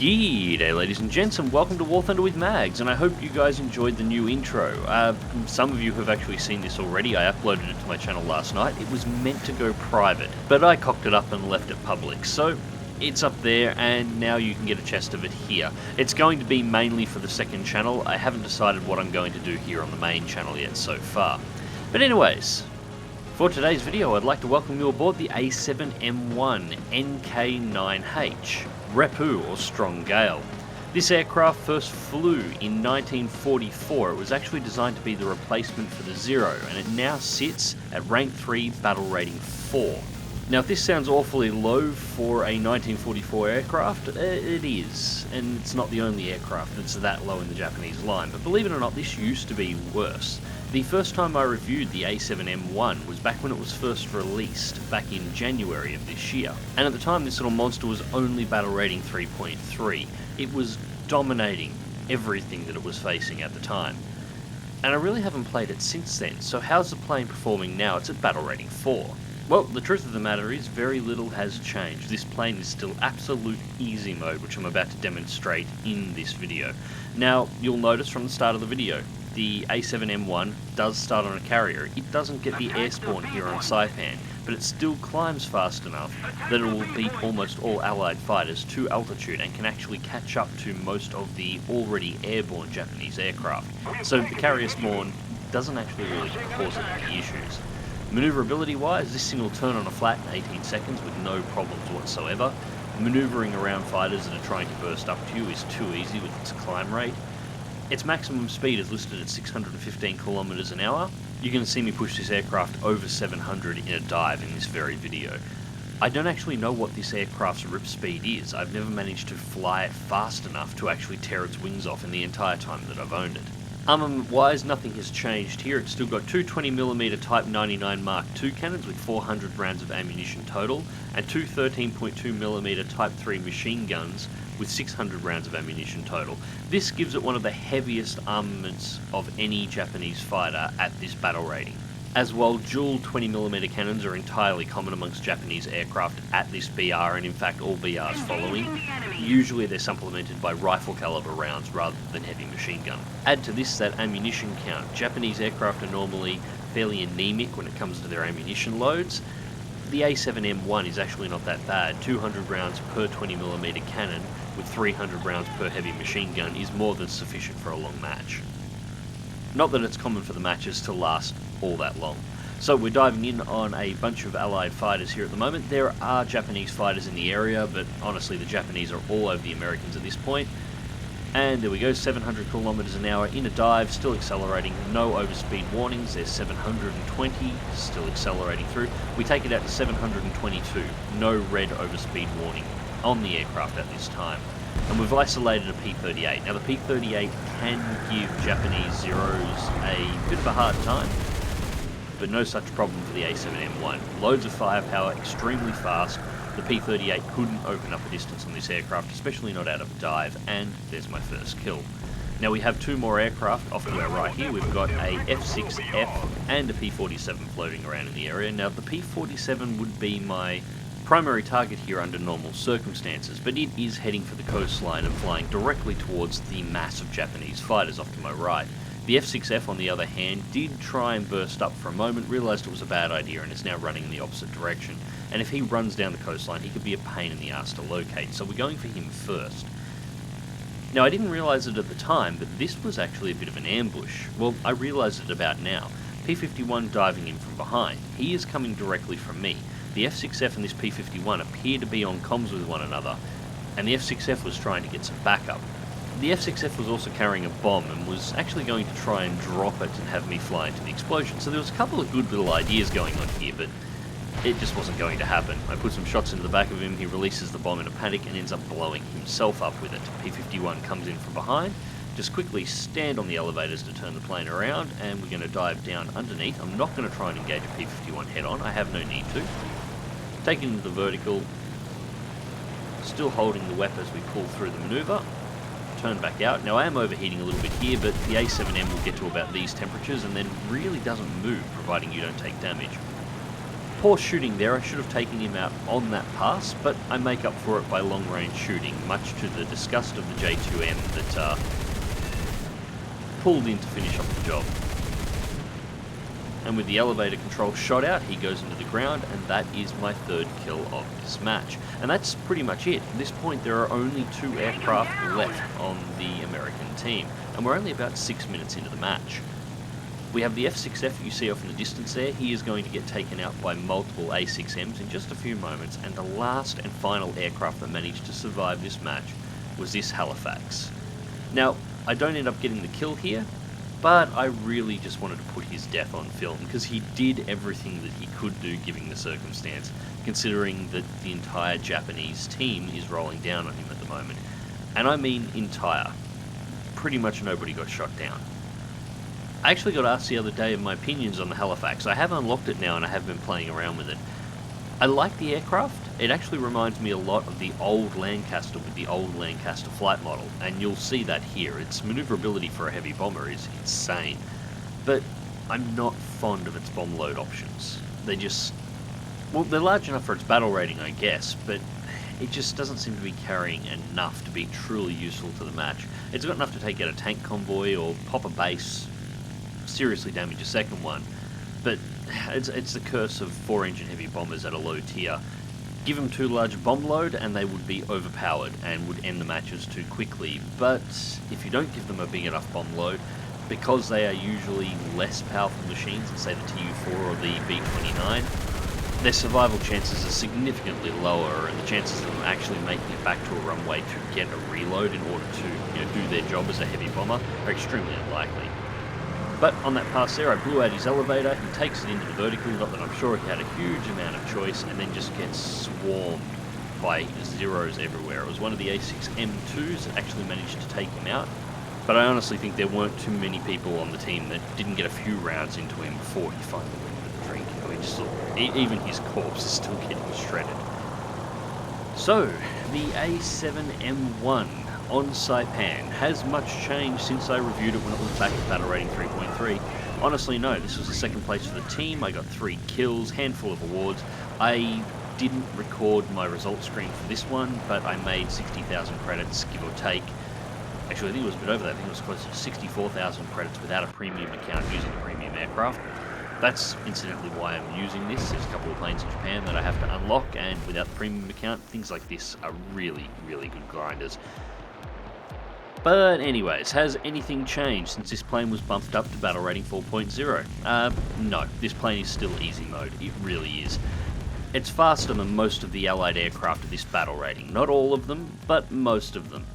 G'day ladies and gents, and welcome to War Thunder with Mags, and I hope you guys enjoyed the new intro. Some of you have actually seen this already. I uploaded it to my channel last night. It was meant to go private, but I cocked it up and left it public, so it's up there and now you can get a chest of it here. It's going to be mainly for the second channel. I haven't decided what I'm going to do here on the main channel yet so far. But anyways, for today's video I'd like to welcome you aboard the A7M1 NK9H. Repu, or Strong Gale. This aircraft first flew in 1944. It was actually designed to be the replacement for the Zero, and it now sits at rank 3, battle rating 4. Now if this sounds awfully low for a 1944 aircraft, it is, and it's not the only aircraft that's that low in the Japanese line, but believe it or not, this used to be worse. The first time I reviewed the A7M1 was back when it was first released, back in January of this year. And at the time this little monster was only battle rating 3.3. It was dominating everything that it was facing at the time. And I really haven't played it since then, so how's the plane performing now? It's at battle rating 4. Well, the truth of the matter is very little has changed. This plane is still absolute easy mode, which I'm about to demonstrate in this video. Now, you'll notice from the start of the video, the A7M1 does start on a carrier. It doesn't get the air spawn here on Saipan, but it still climbs fast enough that it will beat almost all allied fighters to altitude and can actually catch up to most of the already airborne Japanese aircraft. So the carrier spawn doesn't actually really cause any issues. Maneuverability wise, this thing will turn on a flat in 18 seconds with no problems whatsoever. Maneuvering around fighters that are trying to burst up to you is too easy with its climb rate. Its maximum speed is listed at 615 kilometers an hour. You can see me push this aircraft over 700 in a dive in this very video. I don't actually know what this aircraft's rip speed is. I've never managed to fly it fast enough to actually tear its wings off in the entire time that I've owned it. Armament-wise, nothing has changed here. It's still got two 20mm Type 99 Mark II cannons with 400 rounds of ammunition total, and two 13.2mm Type 3 machine guns with 600 rounds of ammunition total. This gives it one of the heaviest armaments of any Japanese fighter at this battle rating. As well, dual 20mm cannons are entirely common amongst Japanese aircraft at this BR, and in fact all BRs following. Usually they're supplemented by rifle caliber rounds rather than heavy machine gun. Add to this that ammunition count. Japanese aircraft are normally fairly anemic when it comes to their ammunition loads. The A7M1 is actually not that bad. 200 rounds per 20mm cannon with 300 rounds per heavy machine gun is more than sufficient for a long match. Not that it's common for the matches to last all that long. So we're diving in on a bunch of allied fighters here at the moment. There are Japanese fighters in the area, but honestly the Japanese are all over the Americans at this point. And there we go, 700 kilometers an hour in a dive, still accelerating, no overspeed warnings. There's 720, still accelerating through. We take it out to 722, no red overspeed warning on the aircraft at this time. And we've isolated a P-38. Now the P-38 can give Japanese Zeros a bit of a hard time, but no such problem for the A7M1. Loads of firepower, extremely fast. The P-38 couldn't open up a distance on this aircraft, especially not out of a dive, and there's my first kill. Now we have two more aircraft off to our right here. We've got a F6F and a P-47 floating around in the area. Now the P-47 would be my primary target here under normal circumstances, but it is heading for the coastline and flying directly towards the mass of Japanese fighters off to my right. The F6F, on the other hand, did try and burst up for a moment, realised it was a bad idea, and is now running in the opposite direction. And if he runs down the coastline, he could be a pain in the ass to locate, so we're going for him first. Now, I didn't realise it at the time, but this was actually a bit of an ambush. Well, I realise it about now. P-51 diving in from behind. He is coming directly from me. The F6F and this P-51 appear to be on comms with one another, and the F6F was trying to get some backup. The F6F was also carrying a bomb and was actually going to try and drop it and have me fly into the explosion. So there was a couple of good little ideas going on here, but it just wasn't going to happen. I put some shots into the back of him, he releases the bomb in a panic and ends up blowing himself up with it. P-51 comes in from behind, just quickly stand on the elevators to turn the plane around, and we're going to dive down underneath. I'm not going to try and engage a P-51 head on, I have no need to. Take it into the vertical, still holding the WEP as we pull through the manoeuvre. Turn back out. Now I am overheating a little bit here, but the A7M will get to about these temperatures and then really doesn't move, providing you don't take damage. Poor shooting there, I should have taken him out on that pass, but I make up for it by long-range shooting, much to the disgust of the J2M that pulled in to finish off the job. And with the elevator control shot out, he goes into the ground, and that is my third kill of this match. And that's pretty much it. At this point, there are only 2 aircraft left on the American team, and we're only about 6 minutes into the match. We have the F6F you see off in the distance there. He is going to get taken out by multiple A6Ms in just a few moments, and the last and final aircraft that managed to survive this match was this Halifax. Now, I don't end up getting the kill here, but I really just wanted to put his death on film, because he did everything that he could do given the circumstance, considering that the entire Japanese team is rolling down on him at the moment. And I mean entire. Pretty much nobody got shot down. I actually got asked the other day of my opinions on the Halifax. I have unlocked it now and I have been playing around with it. I like the aircraft. It actually reminds me a lot of the old Lancaster with the old Lancaster flight model, and you'll see that here. Its maneuverability for a heavy bomber is insane, but I'm not fond of its bomb load options. They just, well, they're large enough for its battle rating, I guess, but it just doesn't seem to be carrying enough to be truly useful to the match. It's got enough to take out a tank convoy or pop a base, seriously damage a second one, but it's the curse of 4-engine heavy bombers at a low tier. Give them too large bomb load and they would be overpowered and would end the matches too quickly, but if you don't give them a big enough bomb load, because they are usually less powerful machines than say the TU-4 or the B-29, their survival chances are significantly lower, and the chances of them actually making it back to a runway to get a reload in order to do their job as a heavy bomber are extremely unlikely. But on that pass there, I blew out his elevator, he takes it into the vertical, not that I'm sure he had a huge amount of choice, and then just gets swarmed by zeros everywhere. It was one of the A7M1s that actually managed to take him out, but I honestly think there weren't too many people on the team that didn't get a few rounds into him before he finally went for the drink. I mean, just, even his corpse is still getting shredded. So, the A7M1 on Saipan. Has much changed since I reviewed it when it was back at battle rating 3.3? Honestly, no. This was the second place for the team. I got 3 kills, handful of awards. I didn't record my results screen for this one, but I made 60,000 credits, give or take. Actually, I think it was a bit over that. I think it was close to 64,000 credits without a premium account using a premium aircraft. That's incidentally why I'm using this. There's a couple of planes in Japan that I have to unlock, and without the premium account, things like this are really, really good grinders. But anyways, has anything changed since this plane was bumped up to battle rating 4.0? No, this plane is still easy mode, it really is. It's faster than most of the allied aircraft at this battle rating. Not all of them, but most of them.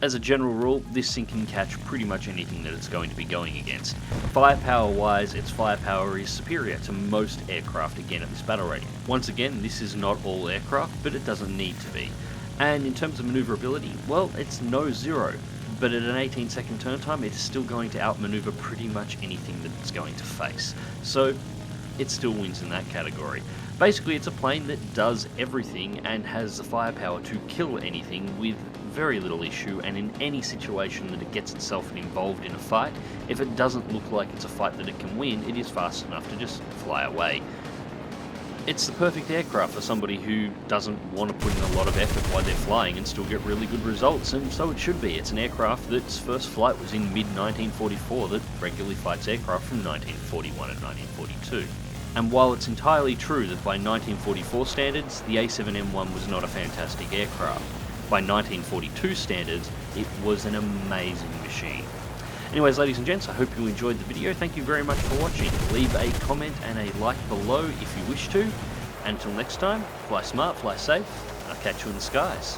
As a general rule, this thing can catch pretty much anything that it's going to be going against. Firepower-wise, its firepower is superior to most aircraft again at this battle rating. Once again, this is not all aircraft, but it doesn't need to be. And in terms of maneuverability, well, it's no zero. But at an 18-second turn time, it's still going to outmaneuver pretty much anything that it's going to face. So, it still wins in that category. Basically, it's a plane that does everything and has the firepower to kill anything with very little issue, and in any situation that it gets itself involved in a fight, if it doesn't look like it's a fight that it can win, it is fast enough to just fly away. It's the perfect aircraft for somebody who doesn't want to put in a lot of effort while they're flying and still get really good results, and so it should be. It's an aircraft that's first flight was in mid-1944 that regularly fights aircraft from 1941 and 1942. And while it's entirely true that by 1944 standards, the A7M1 was not a fantastic aircraft, by 1942 standards, it was an amazing machine. Anyways, ladies and gents, I hope you enjoyed the video. Thank you very much for watching. Leave a comment and a like below if you wish to. And until next time, fly smart, fly safe, and I'll catch you in the skies.